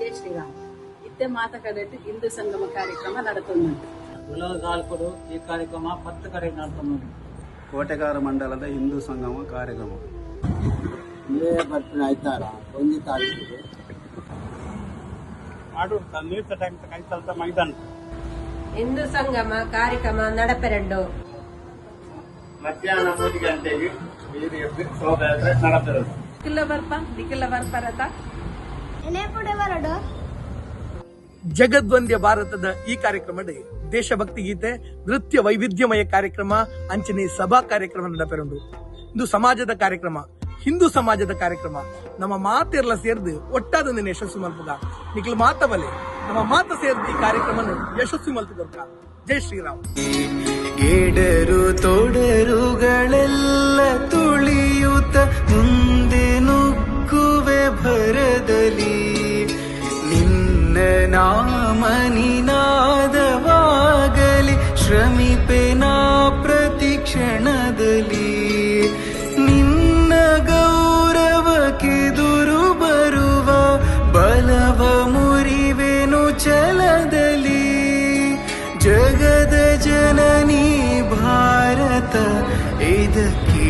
ಜೈ ಶ್ರೀರಾಮ್. ಇತ್ತೆ ಮಾತಕಡೆಟ್ಟು ಹಿಂದೂ ಸಂಗಮ ಕಾರ್ಯಕ್ರಮ ನಡೆತುಂಟು. ಉಲಗಾಲ್ಪುರು ಈ ಕಾರ್ಯಕ್ರಮ 10 ಕಡೆ ನಡೆತುಂಟು. ಕೋಟೆಗಾರ ಮಂಡಲದ ಹಿಂದೂ ಸಂಗಮ ಕಾರ್ಯಕ್ರಮ ಬರ್ತೀನಿ ಆಯ್ತಾರ ಒಂದು ತಾರೀಕಿಗೆ ಆಡೂರು ನೀರ್ತ ಟೈಮ್ ಕೈತಲ್ತ ಮೈದಾನ ಹಿಂದೂ ಸಂಗಮ ಕಾರ್ಯಕ್ರಮ ನಡಪೆರಡು ಮಧ್ಯಾಹ್ನ 3 ಗಂಟೆಗೆ ಶೋಭಾಯಾತ್ರೆ ನಡೆದಿರೋದು. ನಿಖಿಲ ಬರ್ಪರತ ಜಗದ್ವಂದ್ಯ ಭಾರತದ ಈ ಕಾರ್ಯಕ್ರಮ ದೇಶಭಕ್ತಿ ಗೀತೆ ನೃತ್ಯ ವೈವಿಧ್ಯಮಯ ಕಾರ್ಯಕ್ರಮ ಅಂಚನೆ ಸಭಾ ಕಾರ್ಯಕ್ರಮ ನಡೆಪೆರಡು. ಇದು ಸಮಾಜದ ಕಾರ್ಯಕ್ರಮ, ಹಿಂದೂ ಸಮಾಜದ ಕಾರ್ಯಕ್ರಮ. ನಮ್ಮ ಮಾತೆಲ್ಲ ಸೇರ್ದು ಒಟ್ಟಾದೊಂದಿನ ಯಶಸ್ವಿ ಮಲ್ಪುಗ ನಿಖಿಲ್ ಮಾತಬಲೆ ನಮ್ಮ ಮಾತ ಸೇರ್ದು ಈ ಕಾರ್ಯಕ್ರಮ ಯಶಸ್ವಿ ಮಲ್ಪುಗ. ಜೈ ಶ್ರೀರಾಮ್. ಗೆಡರು ತೊಡರುಗಳೆಲ್ಲ ತುಳಿಯುತ್ತ ಮುಂದೆ ನುಗ್ಗುವೆ ಭರದಲ್ಲಿ ನಿನ್ನ ನಾಮ ನಿನಾದವಾಗಲಿ ಶ್ರಮಿಪೆನಾ ಪ್ರತಿ ಕ್ಷಣದಲ್ಲಿ ನಿನ್ನ ಗೌರವಕ್ಕೆದುರು ಬರುವ ಬಲವ ಮುರಿವೆನು ಛಲದಲ್ಲಿ ಜಗದ ಜನನಿ ಭಾರತ ಇದಕ್ಕೆ